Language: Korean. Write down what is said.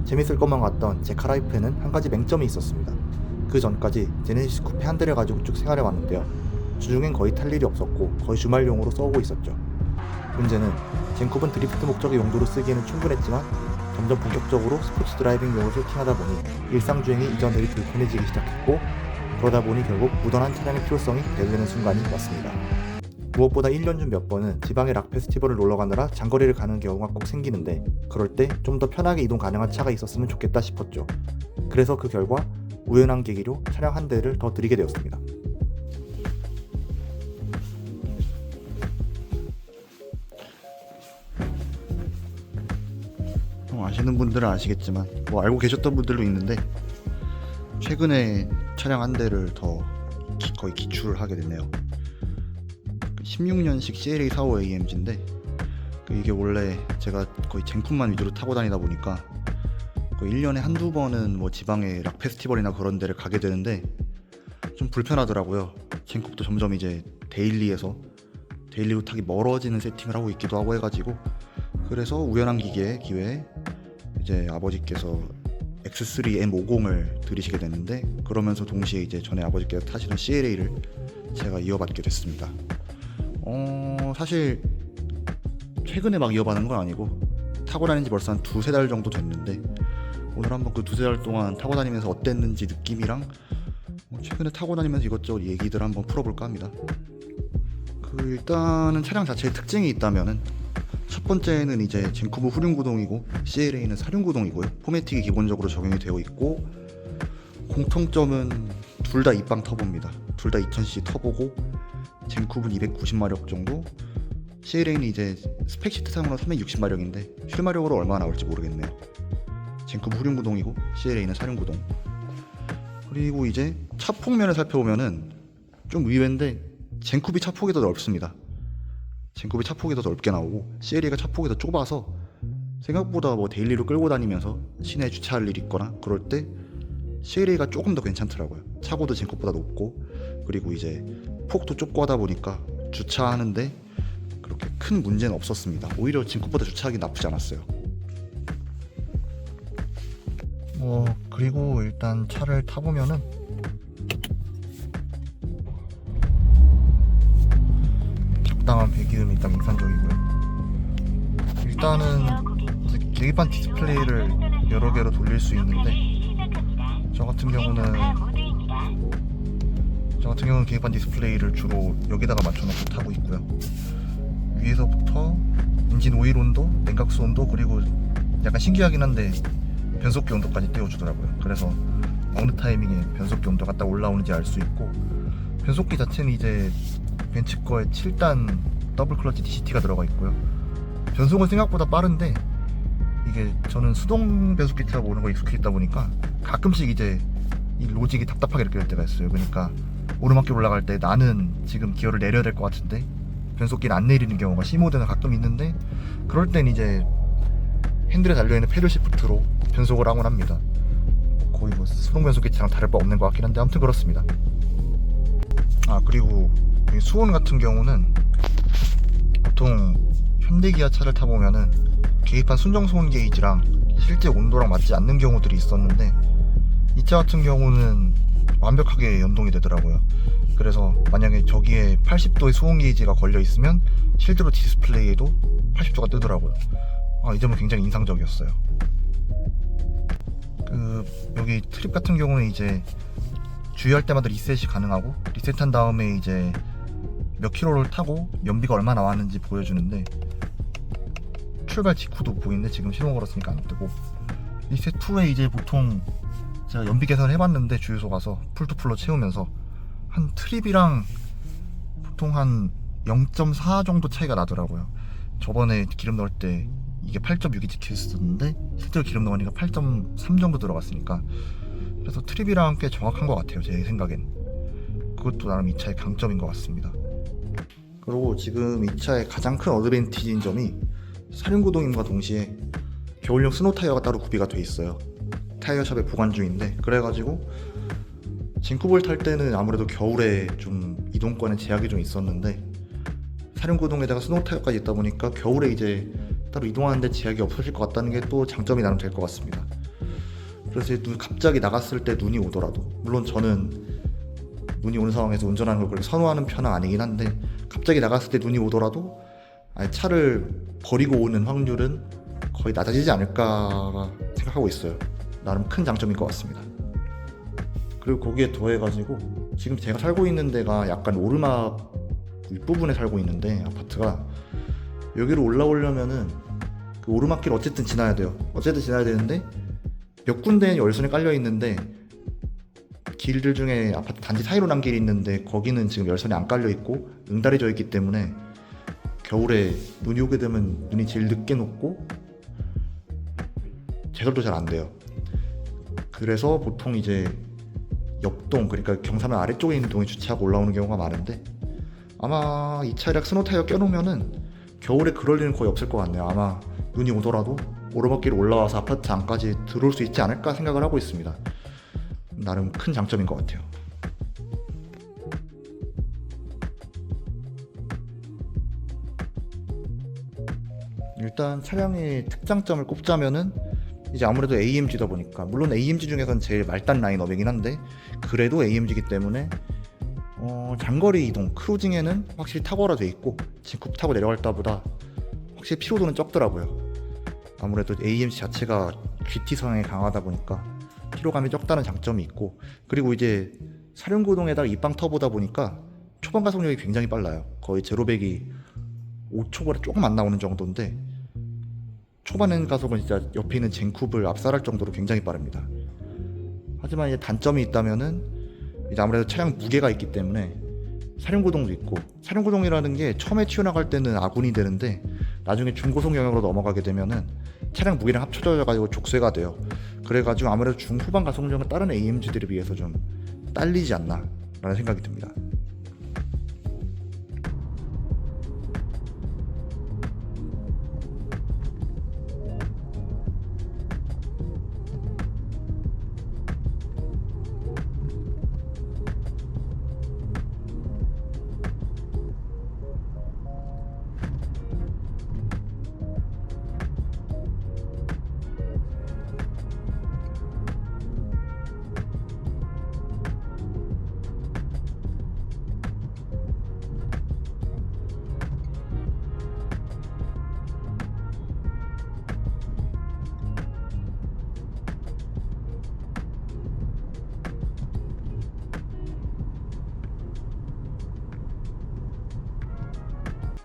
재밌을 것만 같던 제 카라이프에는 한 가지 맹점이 있었습니다. 그 전까지 제네시스 쿠페 한 대를 가지고 쭉 생활해 왔는데요. 주중엔 거의 탈 일이 없었고 거의 주말용으로 써오고 있었죠. 문제는 젠쿱은 드리프트 목적의 용도로 쓰기에는 충분했지만 점점 본격적으로 스포츠 드라이빙용으로 세팅하다 보니 일상 주행이 이전들이 불편해지기 시작했고, 그러다 보니 결국 무던한 차량의 필요성이 대두되는 순간이 왔습니다. 무엇보다 1년 중 몇 번은 지방의 락 페스티벌을 놀러 가느라 장거리를 가는 경우가 꼭 생기는데, 그럴 때 좀 더 편하게 이동 가능한 차가 있었으면 좋겠다 싶었죠. 그래서 그 결과 우연한 계기로 차량 한 대를 더 드리게 되었습니다. 아시는 분들은 아시겠지만 알고 계셨던 분들도 있는데, 최근에 차량 한 대를 더 거의 기출을 하게 됐네요. 16년식 CLA 45 AMG인데, 이게 원래 제가 거의 젠쿱만 위주로 타고 다니다 보니까 거의 1년에 한두 번은 지방의 락 페스티벌이나 그런 데를 가게 되는데 좀 불편하더라고요. 젠쿱도 점점 이제 데일리로 타기 멀어지는 세팅을 하고 있기도 하고 해가지고, 그래서 우연한 기회에 이제 아버지께서 X3 M50을 들이시게 됐는데, 그러면서 동시에 이제 전에 아버지께서 타시는 CLA를 제가 이어받게 됐습니다. 사실 최근에 막 이어받은 건 아니고 타고 다닌 지 벌써 한 두세 달 정도 됐는데, 오늘 한번 그 두세 달 동안 타고 다니면서 어땠는지 느낌이랑 최근에 타고 다니면서 이것저것 얘기들 한번 풀어볼까 합니다. 일단은 차량 자체의 특징이 있다면은, 첫 번째는 이제 젠쿱은 후륜구동이고 CLA는 사륜구동이고요. 포매틱이 기본적으로 적용이 되어 있고, 공통점은 둘 다 입방 터보입니다. 둘 다 2000cc 터보고, 젠쿱은 290마력 정도, CLA는 이제 스펙 시트상으로 360마력인데 실마력으로 얼마나 나올지 모르겠네요. 젠쿱은 후륜구동이고 CLA는 사륜구동. 그리고 이제 차폭면을 살펴보면은 좀 의외인데, 젠쿱이 차폭이 더 넓습니다. 젠쿱이 차폭이 더 넓게 나오고 CLA가 차폭이 더 좁아서 생각보다 데일리로 끌고 다니면서 시내에 주차할 일이 있거나 그럴 때 CLA가 조금 더 괜찮더라고요. 차고도 젠쿱보다 높고, 그리고 이제 폭도 좁고 하다 보니까 주차하는데 그렇게 큰 문제는 없었습니다. 오히려 젠쿱보다 주차하기 나쁘지 않았어요. 그리고 일단 차를 타보면은 적당한 배기음이 일단 인상적이고요. 일단은 계기판 디스플레이를 여러 개로 돌릴 수 있는데, 저 같은 경우는 계기판 디스플레이를 주로 여기다가 맞춰놓고 타고 있고요. 위에서부터 엔진 오일 온도, 냉각수 온도, 그리고 약간 신기하긴 한데 변속기 온도까지 띄워주더라고요. 그래서 어느 타이밍에 변속기 온도가 딱 올라오는지 알 수 있고, 변속기 자체는 이제 벤츠 거에 7단 더블 클러치 DCT가 들어가 있고요. 변속은 생각보다 빠른데, 이게 저는 수동 변속기 타고 오는 거 익숙해 있다 보니까 가끔씩 이제 이 로직이 답답하게 느껴질 때가 있어요. 그러니까 오르막길 올라갈 때 나는 지금 기어를 내려야 될 것 같은데 변속기는 안 내리는 경우가 C모드는 가끔 있는데, 그럴 땐 이제 핸들에 달려있는 패들 시프트로 변속을 하곤 합니다. 거의 수동 변속기처럼 다를 바 없는 것 같긴 한데, 아무튼 그렇습니다. 그리고 수온 같은 경우는 보통 현대기아 차를 타보면은 계기판 순정 수온 게이지랑 실제 온도랑 맞지 않는 경우들이 있었는데, 이 차 같은 경우는 완벽하게 연동이 되더라고요. 그래서 만약에 저기에 80도의 수온 게이지가 걸려 있으면 실제로 디스플레이에도 80도가 뜨더라고요. 이 점은 굉장히 인상적이었어요. 여기 트립 같은 경우는 이제 주유할 때마다 리셋이 가능하고, 리셋한 다음에 이제 몇 킬로를 타고 연비가 얼마 나왔는지 보여주는데, 출발 직후도 보이는데 지금 시동 걸었으니까 안 뜨고, 리셋 후에 이제 보통 제가 연비 계산을 해봤는데 주유소 가서 풀투풀로 채우면서 한 트립이랑 보통 한 0.4 정도 차이가 나더라고요. 저번에 기름 넣을 때 이게 8.6이 찍혀있었는데 실제로 기름 넣으니까 8.3 정도 들어갔으니까, 그래서 트립이랑 꽤 정확한 것 같아요, 제 생각엔. 그것도 나름 이 차의 강점인 것 같습니다. 그리고 지금 이 차의 가장 큰 어드밴티지인 점이 사륜구동임과 동시에 겨울용 스노우 타이어가 따로 구비가 돼 있어요. 타이어샵에 보관 중인데, 그래가지고 젠쿱을 탈 때는 아무래도 겨울에 좀 이동권에 제약이 좀 있었는데, 사륜구동에다가 스노우 타이어까지 있다 보니까 겨울에 이제 따로 이동하는데 제약이 없어질 것 같다는 게 또 장점이 나름 될 것 같습니다. 그래서 갑자기 나갔을 때 눈이 오더라도, 물론 저는 눈이 오는 상황에서 운전하는 걸 그렇게 선호하는 편은 아니긴 한데, 갑자기 나갔을 때 눈이 오더라도 아예 차를 버리고 오는 확률은 거의 낮아지지 않을까 생각하고 있어요. 나름 큰 장점인 것 같습니다. 그리고 거기에 더해가지고 지금 제가 살고 있는 데가 약간 오르막 윗부분에 살고 있는데, 아파트가 여기로 올라오려면은 그 오르막길 어쨌든 지나야 돼요. 어쨌든 지나야 되는데 몇 군데는 열선이 깔려 있는데, 길들 중에 아파트 단지 사이로 난 길이 있는데 거기는 지금 열선이 안 깔려 있고 응달해져 있기 때문에 겨울에 눈이 오게 되면 눈이 제일 늦게 녹고 제설도 잘 안 돼요. 그래서 보통 이제 옆동, 그러니까 경사면 아래쪽에 있는 동에 주차하고 올라오는 경우가 많은데, 아마 이 차량 스노우 타이어 껴놓으면은 겨울에 그럴 일은 거의 없을 것 같네요. 아마 눈이 오더라도 오르막길 올라와서 아파트 안까지 들어올 수 있지 않을까 생각을 하고 있습니다. 나름 큰 장점인 것 같아요. 일단 차량의 특장점을 꼽자면은 이제 아무래도 AMG다 보니까, 물론 AMG 중에서는 제일 말단 라인업이긴 한데 그래도 AMG이기 때문에 장거리 이동, 크루징에는 확실히 탁월화돼 있고 진쿱 타고 내려갈 때보다 확실히 피로도는 적더라고요. 아무래도 AMG 자체가 GT 성향이 강하다 보니까 피로감이 적다는 장점이 있고, 그리고 이제 사륜구동에다가 입방 터보다 보니까 초반 가속력이 굉장히 빨라요. 거의 제로백이 5초보다 조금 안 나오는 정도인데, 초반 가속은 진짜 옆에 있는 젠쿱을 압살할 정도로 굉장히 빠릅니다. 하지만 이제 단점이 있다면은 이제 아무래도 차량 무게가 있기 때문에 사륜구동도 있고, 사륜구동이라는 게 처음에 튀어나갈 때는 아군이 되는데 나중에 중고속 영역으로 넘어가게 되면은 차량 무게랑 합쳐져 가지고 족쇄가 돼요. 그래가지고 아무래도 중후반 가속력은 다른 AMG들에 비해서 좀 딸리지 않나 라는 생각이 듭니다.